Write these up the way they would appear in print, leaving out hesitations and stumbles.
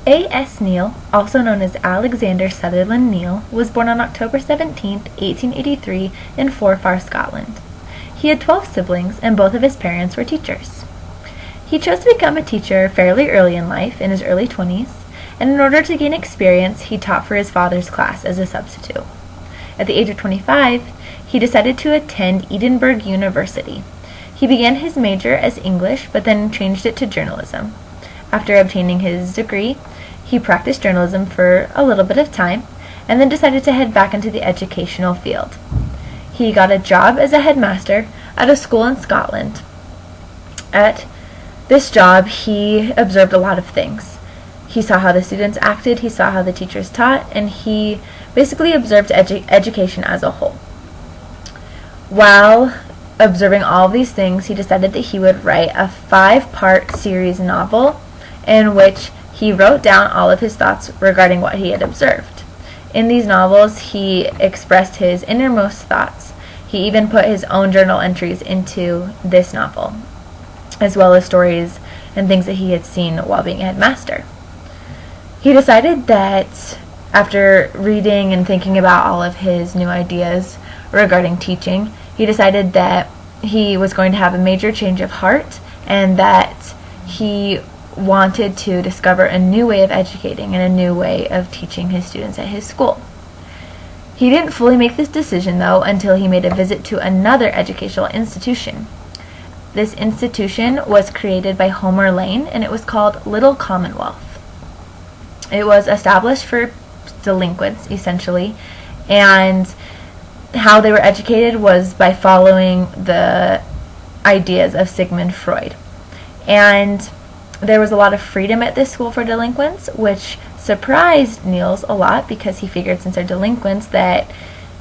A.S. Neill, also known as Alexander Sutherland Neill, was born on October 17, 1883, in Forfar, Scotland. He had 12 siblings, and both of his parents were teachers. He chose to become a teacher fairly early in life, in his early 20s, and in order to gain experience, he taught for his father's class as a substitute. At the age of 25, he decided to attend Edinburgh University. He began his major as English, but then changed it to journalism. After obtaining his degree, he practiced journalism for a little bit of time, and then decided to head back into the educational field. He got a job as a headmaster at a school in Scotland. At this job, he observed a lot of things. He saw how the students acted, he saw how the teachers taught, and he basically observed education as a whole. While observing all of these things, he decided that he would write a 5-part series novel in which he wrote down all of his thoughts regarding what he had observed. In these novels, he expressed his innermost thoughts. He even put his own journal entries into this novel, as well as stories and things that he had seen while being a headmaster. He decided that after reading and thinking about all of his new ideas regarding teaching, he decided that he was going to have a major change of heart and that he wanted to discover a new way of educating and a new way of teaching his students at his school. He didn't fully make this decision, though, until he made a visit to another educational institution. This institution was created by Homer Lane, and it was called Little Commonwealth. It was established for delinquents, essentially, and how they were educated was by following the ideas of Sigmund Freud. And there was a lot of freedom at this school for delinquents, which surprised Neill a lot because he figured since they're delinquents that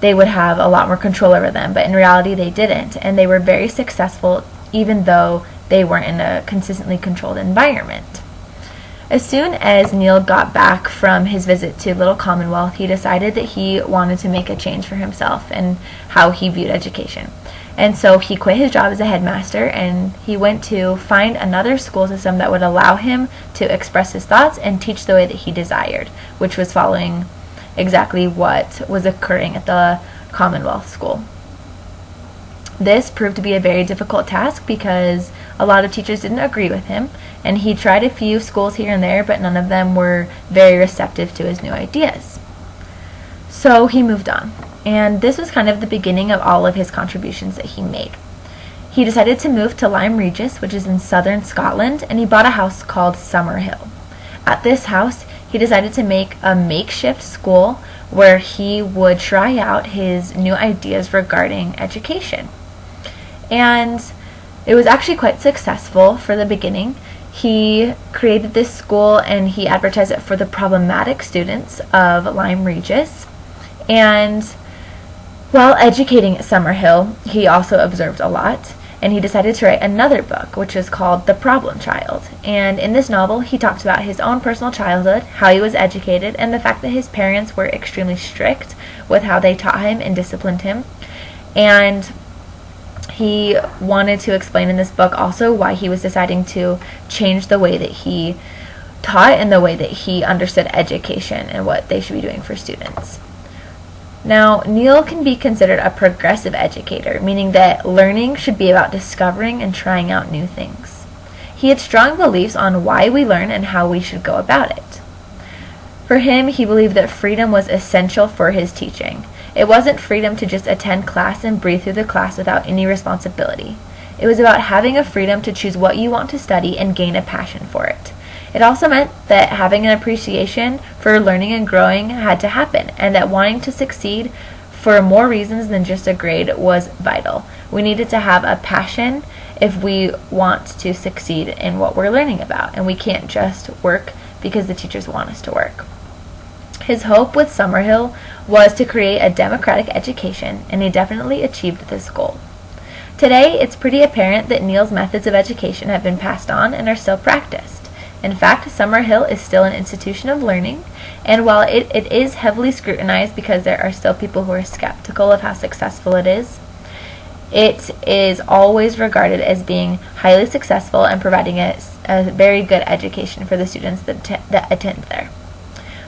they would have a lot more control over them, but in reality they didn't, and they were very successful even though they weren't in a consistently controlled environment. As soon as Neill got back from his visit to Little Commonwealth, he decided that he wanted to make a change for himself and how he viewed education. And so he quit his job as a headmaster and he went to find another school system that would allow him to express his thoughts and teach the way that he desired, which was following exactly what was occurring at the Commonwealth School. This proved to be a very difficult task because a lot of teachers didn't agree with him, and he tried a few schools here and there, but none of them were very receptive to his new ideas. So he moved on, and this was kind of the beginning of all of his contributions that he made. He decided to move to Lyme Regis, which is in southern Scotland, and he bought a house called Summerhill. At this house, he decided to make a makeshift school where he would try out his new ideas regarding education. And it was actually quite successful for the beginning. He created this school and he advertised it for the problematic students of Lyme Regis. And while educating at Summerhill, he also observed a lot, and he decided to write another book, which is called The Problem Child. And in this novel, he talks about his own personal childhood, how he was educated, and the fact that his parents were extremely strict with how they taught him and disciplined him. And he wanted to explain in this book also why he was deciding to change the way that he taught and the way that he understood education and what they should be doing for students. Now, Neill can be considered a progressive educator, meaning that learning should be about discovering and trying out new things. He had strong beliefs on why we learn and how we should go about it. For him, he believed that freedom was essential for his teaching. It wasn't freedom to just attend class and breathe through the class without any responsibility. It was about having a freedom to choose what you want to study and gain a passion for it. It also meant that having an appreciation for learning and growing had to happen, and that wanting to succeed for more reasons than just a grade was vital. We needed to have a passion if we want to succeed in what we're learning about, and we can't just work because the teachers want us to work. His hope with Summerhill was to create a democratic education, and he definitely achieved this goal. Today, it's pretty apparent that Neill's methods of education have been passed on and are still practiced. In fact, Summerhill is still an institution of learning, and while it is heavily scrutinized because there are still people who are skeptical of how successful it is, It is always regarded as being highly successful and providing a very good education for the students that attend there.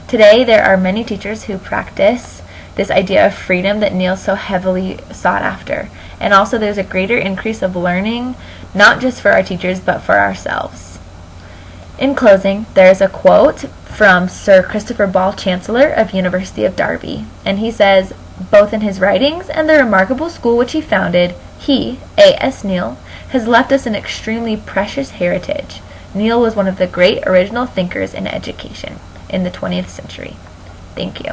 Today, there are many teachers who practice this idea of freedom that Neill so heavily sought after. And also there's a greater increase of learning, not just for our teachers, but for ourselves. In closing, there is a quote from Sir Christopher Ball, Chancellor of University of Derby, and he says, both in his writings and the remarkable school which he founded, he, A.S. Neill, has left us an extremely precious heritage. Neill was one of the great original thinkers in education in the 20th century. Thank you.